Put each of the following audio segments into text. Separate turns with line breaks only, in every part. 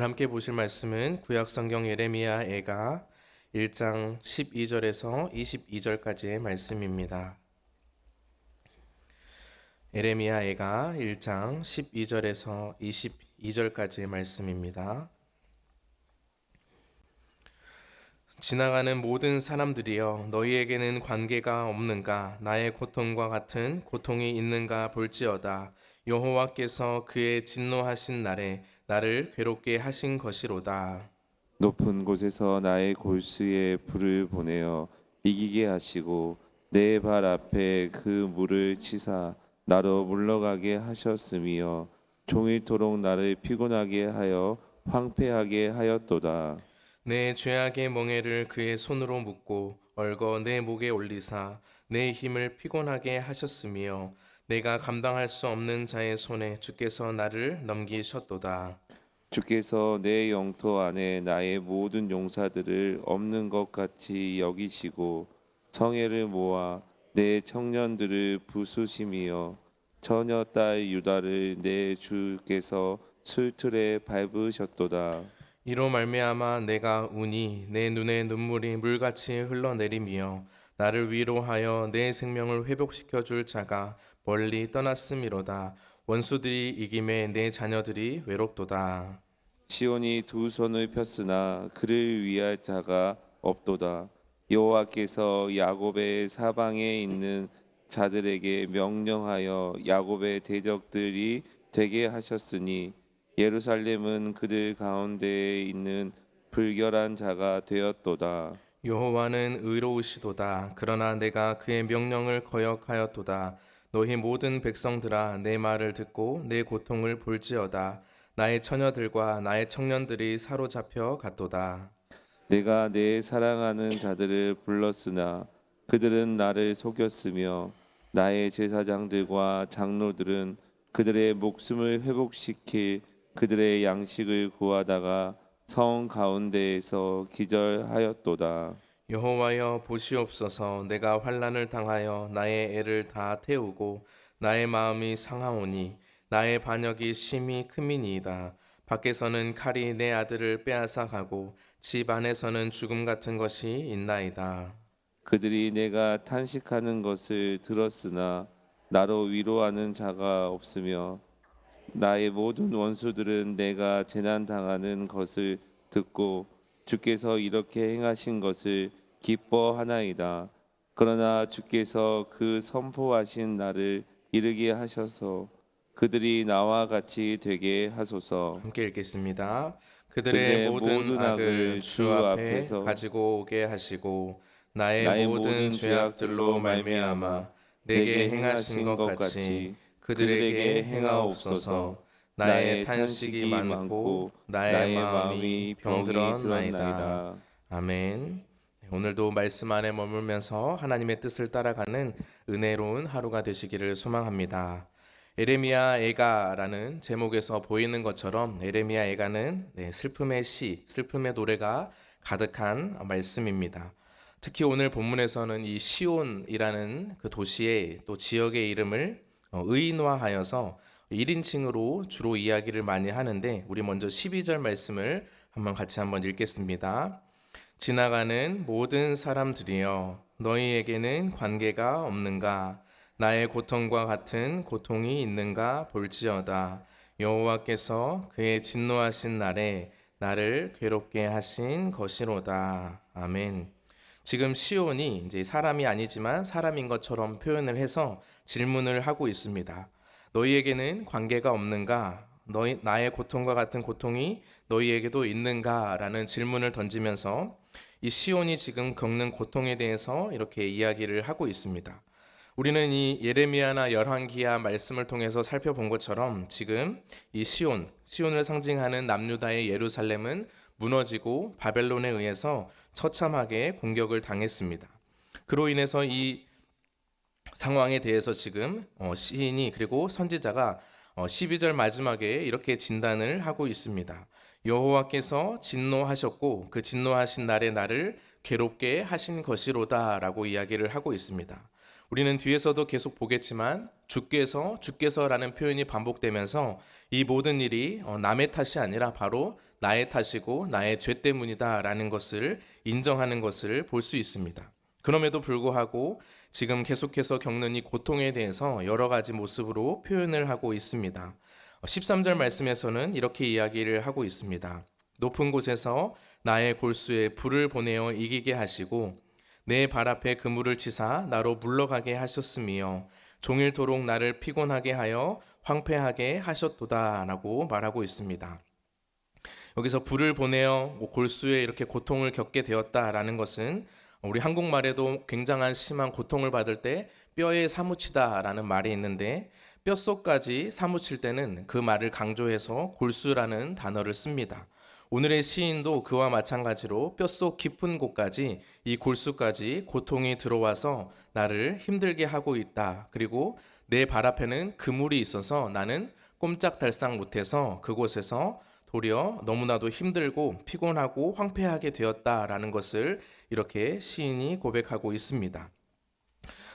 함께 보실 말씀은 구약성경 예레미야 애가 1장 12절에서 22절까지의 말씀입니다. 예레미야 애가 1장 12절에서 22절까지의 말씀입니다. 지나가는 모든 사람들이여, 너희에게는 관계가 없는가? 나의 고통과 같은 고통이 있는가 볼지어다. 여호와께서 그의 진노하신 날에 나를 괴롭게 하신 것이로다.
높은 곳에서 나의 골수에 불을 보내어 이기게 하시고 내 발 앞에 그 물을 치사 나로 물러가게 하셨으며 종일토록 나를 피곤하게 하여 황폐하게 하였도다.
내 죄악의 멍에를 그의 손으로 묶고 얽어 내 목에 올리사 내 힘을 피곤하게 하셨으며 내가 감당할 수 없는 자의 손에 주께서 나를 넘기셨도다.
주께서 내 영토 안에 나의 모든 용사들을 없는 것 같이 여기시고 성애를 모아 내 청년들을 부수심이여 처녀 딸 유다를 내 주께서 술틀에 밟으셨도다.
이로 말미암아 내가 우니 내 눈에 눈물이 물같이 흘러내리며 나를 위로하여 내 생명을 회복시켜 줄 자가 멀리 떠났음이로다. 원수들이 이김에 내 자녀들이 외롭도다.
시온이 두 손을 폈으나 그를 위할 자가 없도다. 여호와께서 야곱의 사방에 있는 자들에게 명령하여 야곱의 대적들이 되게 하셨으니 예루살렘은 그들 가운데에 있는 불결한 자가 되었도다.
여호와는 의로우시도다. 그러나 내가 그의 명령을 거역하였도다. 너희 모든 백성들아, 내 말을 듣고 내 고통을 볼지어다. 나의 처녀들과 나의 청년들이 사로잡혀 갔도다.
내가 내 사랑하는 자들을 불렀으나 그들은 나를 속였으며 나의 제사장들과 장로들은 그들의 목숨을 회복시킬 그들의 양식을 구하다가 성 가운데에서 기절하였도다.
여호와여 보시옵소서. 내가 환난을 당하여 나의 애를 다 태우고 나의 마음이 상하오니 나의 반역이 심히 크미니이다. 밖에서는 칼이 내 아들을 빼앗아 가고 집 안에서는 죽음 같은 것이 있나이다.
그들이 내가 탄식하는 것을 들었으나 나로 위로하는 자가 없으며 나의 모든 원수들은 내가 재난 당하는 것을 듣고 주께서 이렇게 행하신 것을 기뻐하나이다. 그러나 주께서 그 선포하신 날을 이르게 하셔서 그들이 나와 같이 되게 하소서.
함께 읽겠습니다. 그들의
그들의
모든
모든
악을
악을
주
주
앞에
앞에서
가지고 오게 하시고 나의
나의
모든
모든
죄악들로
죄악들로 말미암아
말미암아 내게
내게
행하신
행하신
것
것
같이
같이
그들에게
그들에게 행하옵소서.
행하옵소서. 나의
나의
탄식이
탄식이
많고
많고
나의
나의
마음이
마음이 병이
병들었나이다.
들었나이다.
아멘. 오늘도 말씀 안에 머물면서 하나님의 뜻을 따라가는 은혜로운 하루가 되시기를 소망합니다. 에레미야 애가라는 제목에서 보이는 것처럼 에레미야 애가는 슬픔의 시, 슬픔의 노래가 가득한 말씀입니다. 특히 오늘 본문에서는 이 시온이라는 그 도시의 또 지역의 이름을 의인화하여서 1인칭으로 주로 이야기를 많이 하는데 우리 먼저 12절 말씀을 같이 한번 읽겠습니다. 지나가는 모든 사람들이여, 너희에게는 관계가 없는가? 나의 고통과 같은 고통이 있는가 볼지어다. 여호와께서 그의 진노하신 날에 나를 괴롭게 하신 것이로다. 아멘. 지금 시온이 이제 사람이 아니지만 사람인 것처럼 표현을 해서 질문을 하고 있습니다. 너희에게는 관계가 없는가? 너희 나의 고통과 같은 고통이 너희에게도 있는가라는 질문을 던지면서 이 시온이 지금 겪는 고통에 대해서 이렇게 이야기를 하고 있습니다. 우리는 이 예레미야나 열왕기야 말씀을 통해서 살펴본 것처럼 지금 이 시온을 상징하는 남유다의 예루살렘은 무너지고 바벨론에 의해서 처참하게 공격을 당했습니다. 그로 인해서 이 상황에 대해서 지금 시인이 그리고 선지자가 12절 마지막에 이렇게 진단을 하고 있습니다. 여호와께서 진노하셨고 그 진노하신 날에 나를 괴롭게 하신 것이로다라고 이야기를 하고 있습니다. 우리는 뒤에서도 계속 보겠지만 주께서라는 표현이 반복되면서 이 모든 일이 남의 탓이 아니라 바로 나의 탓이고 나의 죄 때문이다라는 것을 인정하는 것을 볼 수 있습니다. 그럼에도 불구하고 지금 계속해서 겪는 이 고통에 대해서 여러 가지 모습으로 표현을 하고 있습니다. 13절 말씀에서는 이렇게 이야기를 하고 있습니다. 높은 곳에서 나의 골수에 불을 보내어 이기게 하시고 내 발 앞에 그물을 치사 나로 물러가게 하셨으며 종일토록 나를 피곤하게 하여 황폐하게 하셨도다라고 말하고 있습니다. 여기서 불을 보내어 골수에 이렇게 고통을 겪게 되었다라는 것은 우리 한국말에도 굉장한 심한 고통을 받을 때 뼈에 사무치다라는 말이 있는데 뼛속까지 사무칠 때는 그 말을 강조해서 골수라는 단어를 씁니다. 오늘의 시인도 그와 마찬가지로 뼛속 깊은 곳까지 이 골수까지 고통이 들어와서 나를 힘들게 하고 있다. 그리고 내 발 앞에는 그물이 있어서 나는 꼼짝달싹 못해서 그곳에서 도리어 너무나도 힘들고 피곤하고 황폐하게 되었다라는 것을 이렇게 시인이 고백하고 있습니다.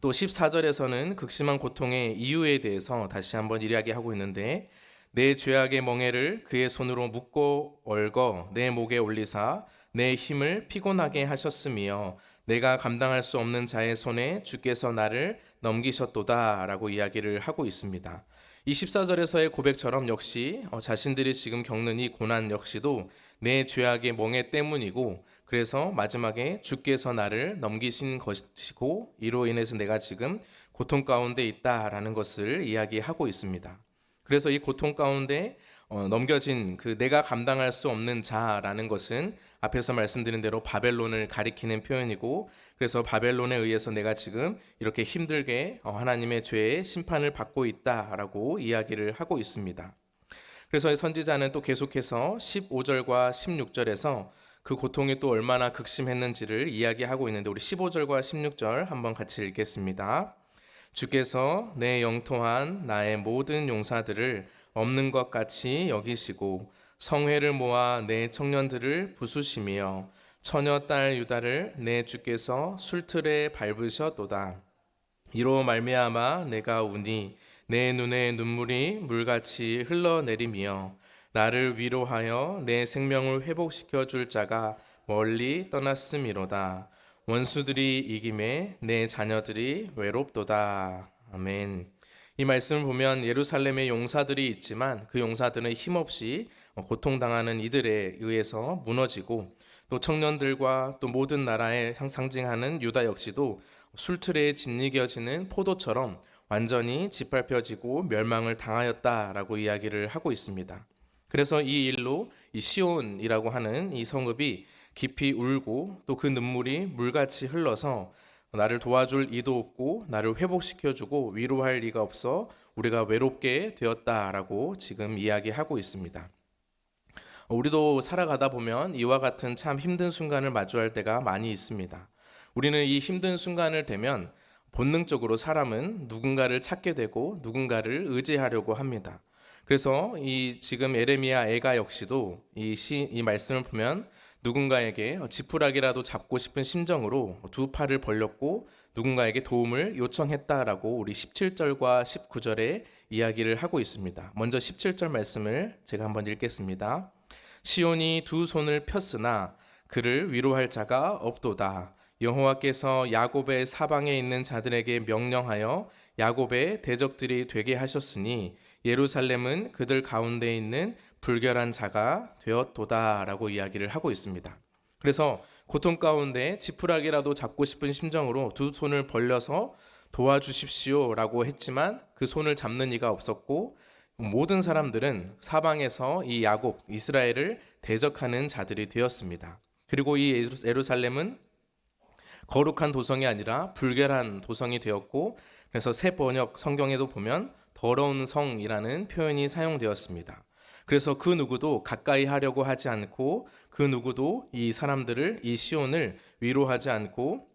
또 14절에서는 극심한 고통의 이유에 대해서 다시 한번 이야기하고 있는데 내 죄악의 멍에를 그의 손으로 묶고 얽어 내 목에 올리사 내 힘을 피곤하게 하셨으며 내가 감당할 수 없는 자의 손에 주께서 나를 넘기셨도다라고 이야기를 하고 있습니다. 이 14절에서의 고백처럼 역시 자신들이 지금 겪는 이 고난 역시도 내 죄악의 멍에 때문이고 그래서 마지막에 주께서 나를 넘기신 것이고 이로 인해서 내가 지금 고통 가운데 있다라는 것을 이야기하고 있습니다. 그래서 이 고통 가운데 넘겨진 그 내가 감당할 수 없는 자라는 것은 앞에서 말씀드린 대로 바벨론을 가리키는 표현이고 그래서 바벨론에 의해서 내가 지금 이렇게 힘들게 하나님의 죄의 심판을 받고 있다라고 이야기를 하고 있습니다. 그래서 선지자는 또 계속해서 15절과 16절에서 그 고통이 또 얼마나 극심했는지를 이야기하고 있는데 우리 15절과 16절 한번 같이 읽겠습니다. 주께서 내 영토한 나의 모든 용사들을 없는 것 같이 여기시고 성회를 모아 내 청년들을 부수시며 처녀 딸 유다를 내 주께서 술틀에 밟으셨도다. 이로 말미암아 내가 우니 내 눈에 눈물이 물같이 흘러내리며 나를 위로하여 내 생명을 회복시켜 줄 자가 멀리 떠났음이로다. 원수들이 이김에 내 자녀들이 외롭도다. 아멘. 이 말씀을 보면 예루살렘에 용사들이 있지만 그 용사들은 힘없이 고통당하는 이들에 의해서 무너지고 또 청년들과 또 모든 나라에 상징하는 유다 역시도 술틀에 짓이겨지는 포도처럼 완전히 짓밟혀지고 멸망을 당하였다라고 이야기를 하고 있습니다. 그래서 이 일로 이 시온이라고 하는 이 성읍이 깊이 울고 또 그 눈물이 물같이 흘러서 나를 도와줄 이도 없고 나를 회복시켜주고 위로할 이가 없어 우리가 외롭게 되었다라고 지금 이야기하고 있습니다. 우리도 살아가다 보면 이와 같은 참 힘든 순간을 마주할 때가 많이 있습니다. 우리는 이 힘든 순간을 되면 본능적으로 사람은 누군가를 찾게 되고 누군가를 의지하려고 합니다. 그래서 이 지금 에레미야 애가 역시도 이 말씀을 보면 누군가에게 지푸라기라도 잡고 싶은 심정으로 두 팔을 벌렸고 누군가에게 도움을 요청했다라고 우리 17절과 19절에 이야기를 하고 있습니다. 먼저 17절 말씀을 제가 한번 읽겠습니다. 시온이 두 손을 폈으나 그를 위로할 자가 없도다. 여호와께서 야곱의 사방에 있는 자들에게 명령하여 야곱의 대적들이 되게 하셨으니 예루살렘은 그들 가운데 있는 불결한 자가 되었도다라고 이야기를 하고 있습니다. 그래서 고통 가운데 지푸라기라도 잡고 싶은 심정으로 두 손을 벌려서 도와주십시오라고 했지만 그 손을 잡는 이가 없었고 모든 사람들은 사방에서 이 야곱, 이스라엘을 대적하는 자들이 되었습니다. 그리고 이 예루살렘은 거룩한 도성이 아니라 불결한 도성이 되었고 그래서 새 번역 성경에도 보면 더러운 성이라는 표현이 사용되었습니다. 그래서 그 누구도 가까이 하려고 하지 않고 그 누구도 이 사람들을 이 시온을 위로하지 않고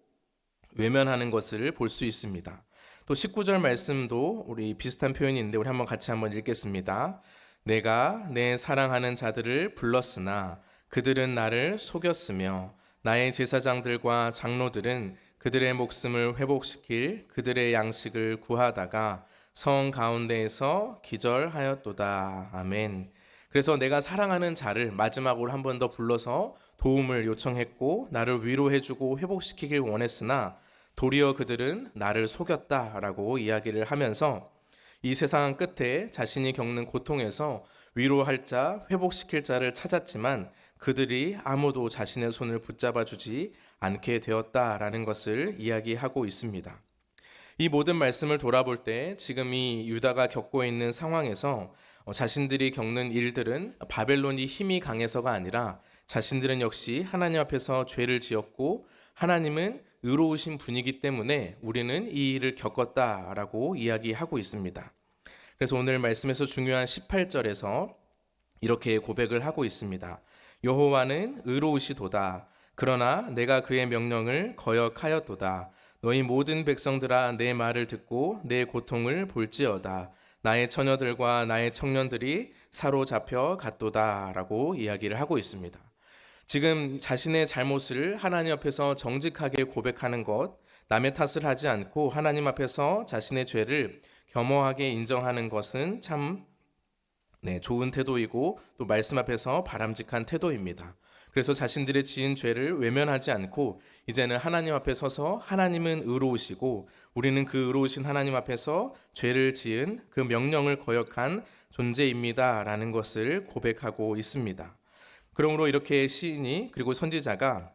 외면하는 것을 볼 수 있습니다. 또 19절 말씀도 우리 비슷한 표현인데 우리 한번 같이 한번 읽겠습니다. 내가 내 사랑하는 자들을 불렀으나 그들은 나를 속였으며 나의 제사장들과 장로들은 그들의 목숨을 회복시킬 그들의 양식을 구하다가 성 가운데에서 기절하였도다. 아멘. 그래서 내가 사랑하는 자를 마지막으로 한 번 더 불러서 도움을 요청했고 나를 위로해주고 회복시키길 원했으나 도리어 그들은 나를 속였다라고 이야기를 하면서 이 세상 끝에 자신이 겪는 고통에서 위로할 자, 회복시킬 자를 찾았지만 그들이 아무도 자신의 손을 붙잡아 주지 않게 되었다라는 것을 이야기하고 있습니다. 이 모든 말씀을 돌아볼 때 지금 이 유다가 겪고 있는 상황에서 자신들이 겪는 일들은 바벨론이 힘이 강해서가 아니라 자신들은 역시 하나님 앞에서 죄를 지었고 하나님은 의로우신 분이기 때문에 우리는 이 일을 겪었다라고 이야기하고 있습니다. 그래서 오늘 말씀에서 중요한 18절에서 이렇게 고백을 하고 있습니다. 여호와는 의로우시도다. 그러나 내가 그의 명령을 거역하였도다. 너희 모든 백성들아 내 말을 듣고 내 고통을 볼지어다. 나의 처녀들과 나의 청년들이 사로잡혀 갔도다 라고 이야기를 하고 있습니다. 지금 자신의 잘못을 하나님 앞에서 정직하게 고백하는 것, 남의 탓을 하지 않고 하나님 앞에서 자신의 죄를 겸허하게 인정하는 것은 참 좋은 태도이고 또 말씀 앞에서 바람직한 태도입니다. 그래서 자신들의 지은 죄를 외면하지 않고 이제는 하나님 앞에 서서 하나님은 의로우시고 우리는 그 의로우신 하나님 앞에서 죄를 지은 그 명령을 거역한 존재입니다라는 것을 고백하고 있습니다. 그러므로 이렇게 시인이 그리고 선지자가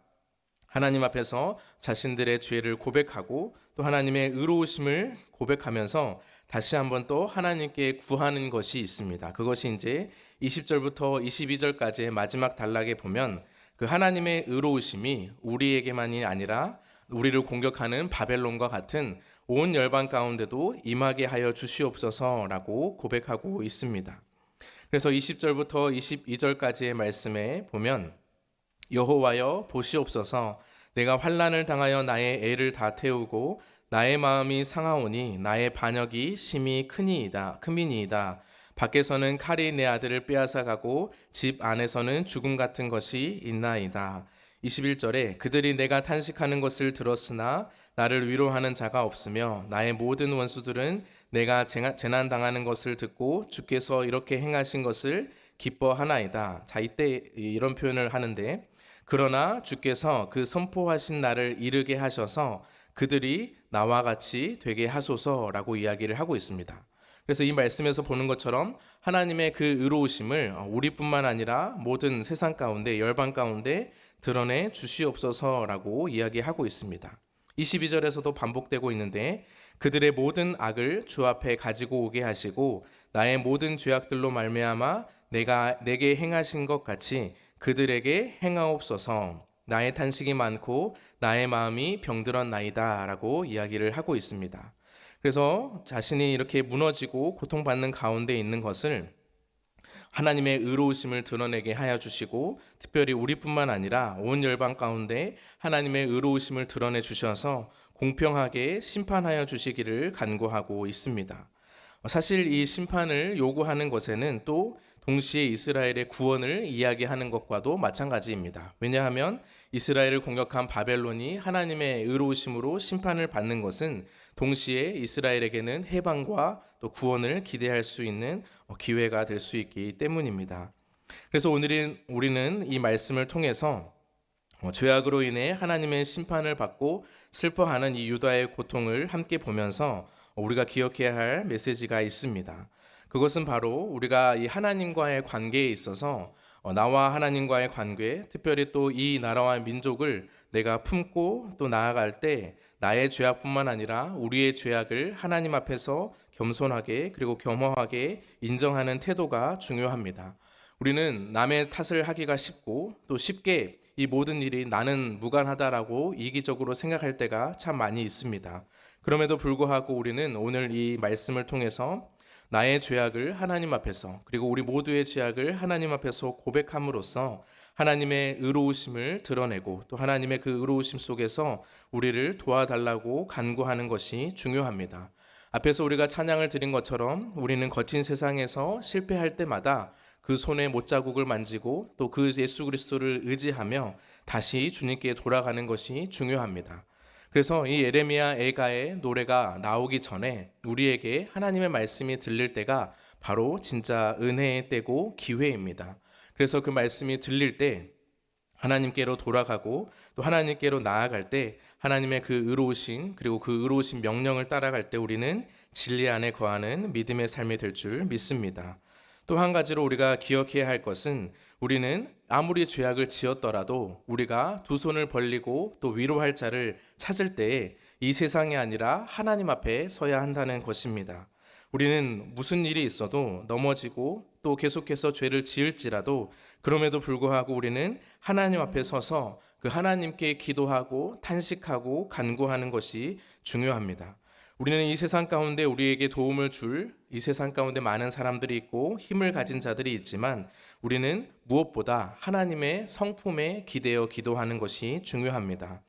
하나님 앞에서 자신들의 죄를 고백하고 또 하나님의 의로우심을 고백하면서 다시 한번 또 하나님께 구하는 것이 있습니다. 그것이 이제 20절부터 22절까지의 마지막 단락에 보면 그 하나님의 의로우심이 우리에게만이 아니라 우리를 공격하는 바벨론과 같은 온 열방 가운데도 임하게 하여 주시옵소서라고 고백하고 있습니다. 그래서 20절부터 22절까지의 말씀에 보면 여호와여 보시옵소서 내가 환난을 당하여 나의 애를 다 태우고 나의 마음이 상하오니 나의 반역이 심히 크미니이다. 밖에서는 칼이 내 아들을 빼앗아 가고 집 안에서는 죽음 같은 것이 있나이다. 21절에 그들이 내가 탄식하는 것을 들었으나 나를 위로하는 자가 없으며 나의 모든 원수들은 내가 재난 당하는 것을 듣고 주께서 이렇게 행하신 것을 기뻐하나이다. 자, 이때 이런 표현을 하는데 그러나 주께서 그 선포하신 날을 이르게 하셔서 그들이 나와 같이 되게 하소서라고 이야기를 하고 있습니다. 그래서 이 말씀에서 보는 것처럼 하나님의 그 의로우심을 우리뿐만 아니라 모든 세상 가운데 열방 가운데 드러내 주시옵소서라고 이야기하고 있습니다. 22절에서도 반복되고 있는데 그들의 모든 악을 주 앞에 가지고 오게 하시고 나의 모든 죄악들로 말미암아 내게 행하신 것 같이 그들에게 행하옵소서. 나의 탄식이 많고 나의 마음이 병들었나이다 라고 이야기를 하고 있습니다. 그래서 자신이 이렇게 무너지고 고통받는 가운데 있는 것을 하나님의 의로우심을 드러내게 하여 주시고 특별히 우리뿐만 아니라 온 열방 가운데 하나님의 의로우심을 드러내 주셔서 공평하게 심판하여 주시기를 간구하고 있습니다. 사실 이 심판을 요구하는 것에는 또 동시에 이스라엘의 구원을 이야기하는 것과도 마찬가지입니다. 왜냐하면 이스라엘을 공격한 바벨론이 하나님의 의로우심으로 심판을 받는 것은 동시에 이스라엘에게는 해방과 또 구원을 기대할 수 있는 기회가 될 수 있기 때문입니다. 그래서 우리는 이 말씀을 통해서 죄악으로 인해 하나님의 심판을 받고 슬퍼하는 이 유다의 고통을 함께 보면서 우리가 기억해야 할 메시지가 있습니다. 그것은 바로 우리가 이 하나님과의 관계에 있어서 나와 하나님과의 관계, 특별히 또 이 나라와 민족을 내가 품고 또 나아갈 때 나의 죄악뿐만 아니라 우리의 죄악을 하나님 앞에서 겸손하게 그리고 겸허하게 인정하는 태도가 중요합니다. 우리는 남의 탓을 하기가 쉽고 또 쉽게 이 모든 일이 나는 무관하다라고 이기적으로 생각할 때가 참 많이 있습니다. 그럼에도 불구하고 우리는 오늘 이 말씀을 통해서 나의 죄악을 하나님 앞에서 그리고 우리 모두의 죄악을 하나님 앞에서 고백함으로써 하나님의 의로우심을 드러내고 또 하나님의 그 의로우심 속에서 우리를 도와달라고 간구하는 것이 중요합니다. 앞에서 우리가 찬양을 드린 것처럼 우리는 거친 세상에서 실패할 때마다 그 손의 못자국을 만지고 또 그 예수 그리스도를 의지하며 다시 주님께 돌아가는 것이 중요합니다. 그래서 이 예레미야 애가의 노래가 나오기 전에 우리에게 하나님의 말씀이 들릴 때가 바로 진짜 은혜의 때고 기회입니다. 그래서 그 말씀이 들릴 때 하나님께로 돌아가고 또 하나님께로 나아갈 때 하나님의 그 의로우신 그리고 그 의로우신 명령을 따라갈 때 우리는 진리 안에 거하는 믿음의 삶이 될 줄 믿습니다. 또 한 가지로 우리가 기억해야 할 것은 우리는 아무리 죄악을 지었더라도 우리가 두 손을 벌리고 또 위로할 자를 찾을 때에 이 세상이 아니라 하나님 앞에 서야 한다는 것입니다. 우리는 무슨 일이 있어도 넘어지고 또 계속해서 죄를 지을지라도 그럼에도 불구하고 우리는 하나님 앞에 서서 그 하나님께 기도하고 탄식하고 간구하는 것이 중요합니다. 우리는 이 세상 가운데 우리에게 도움을 줄 이 세상 가운데 많은 사람들이 있고 힘을 가진 자들이 있지만 우리는 무엇보다 하나님의 성품에 기대어 기도하는 것이 중요합니다.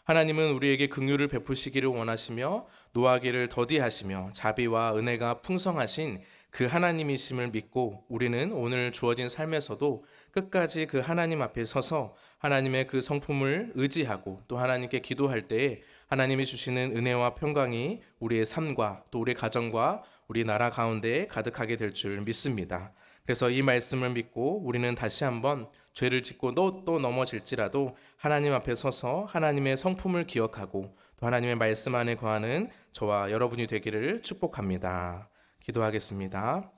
하나님은 우리에게 긍휼을 베푸시기를 원하시며 노하기를 더디하시며 자비와 은혜가 풍성하신 그 하나님이심을 믿고 우리는 오늘 주어진 삶에서도 끝까지 그 하나님 앞에 서서 하나님의 그 성품을 의지하고 또 하나님께 기도할 때에 하나님이 주시는 은혜와 평강이 우리의 삶과 또 우리 가정과 우리 나라 가운데 가득하게 될 줄 믿습니다. 그래서 이 말씀을 믿고 우리는 다시 한번 죄를 짓고 또 넘어질지라도 하나님 앞에 서서 하나님의 성품을 기억하고 또 하나님의 말씀 안에 거하는 저와 여러분이 되기를 축복합니다. 기도하겠습니다.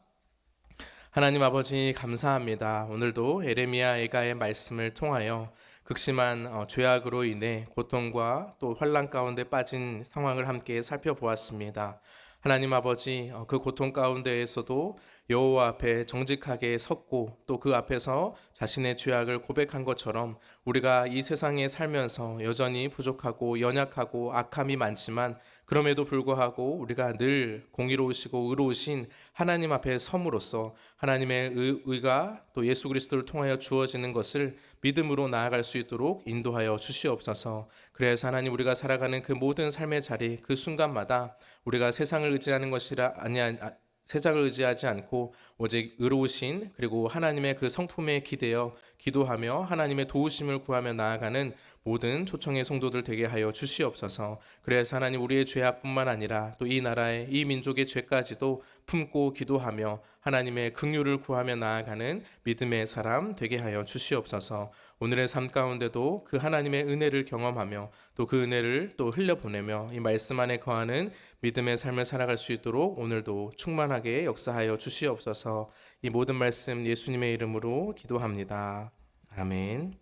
하나님 아버지 감사합니다. 오늘도 예레미야 애가의 말씀을 통하여 극심한 죄악으로 인해 고통과 또 환난 가운데 빠진 상황을 함께 살펴보았습니다. 하나님 아버지 그 고통 가운데에서도 여호와 앞에 정직하게 섰고 또 그 앞에서 자신의 죄악을 고백한 것처럼 우리가 이 세상에 살면서 여전히 부족하고 연약하고 악함이 많지만 그럼에도 불구하고 우리가 늘 공의로우시고 의로우신 하나님 앞에 섬으로써 하나님의 의가 또 예수 그리스도를 통하여 주어지는 것을 믿음으로 나아갈 수 있도록 인도하여 주시옵소서. 그래서 하나님 우리가 살아가는 그 모든 삶의 자리 그 순간마다 우리가 세상을 의지하는 것이라 세상을 의지하지 않고 오직 의로우신 그리고 하나님의 그 성품에 기대어 기도하며 하나님의 도우심을 구하며 나아가는 모든 초청의 성도들 되게 하여 주시옵소서. 그래서 하나님 우리의 죄악뿐만 아니라 또 이 나라의 이 민족의 죄까지도 품고 기도하며 하나님의 긍휼을 구하며 나아가는 믿음의 사람 되게 하여 주시옵소서. 오늘의 삶 가운데도 그 하나님의 은혜를 경험하며 또 그 은혜를 또 흘려보내며 이 말씀 안에 거하는 믿음의 삶을 살아갈 수 있도록 오늘도 충만하게 역사하여 주시옵소서. 이 모든 말씀 예수님의 이름으로 기도합니다. 아멘.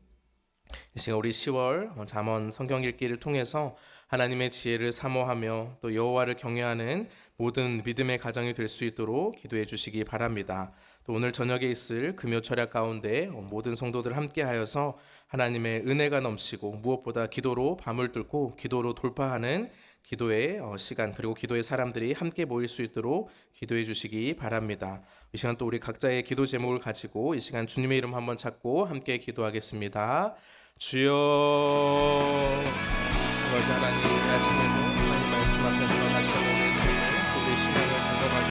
이 시간 우리 10월 잠언 성경 읽기를 통해서 하나님의 지혜를 사모하며 또 여호와를 경외하는 모든 믿음의 가정이 될 수 있도록 기도해 주시기 바랍니다. 또 오늘 저녁에 있을 금요 철야 가운데 모든 성도들 함께하여서 하나님의 은혜가 넘치고 무엇보다 기도로 밤을 뚫고 기도로 돌파하는 기도의 시간 그리고 기도의 사람들이 함께 모일 수 있도록 기도해 주시기 바랍니다. 이 시간 또 우리 각자의 기도 제목을 가지고 이 시간 주님의 이름 한번 찾고 함께 기도하겠습니다. 주여 아버지 하나님 이 아침에도 하나님 말씀 앞에서 다시 한번 우리 삶을 우리의 신앙을 점검하기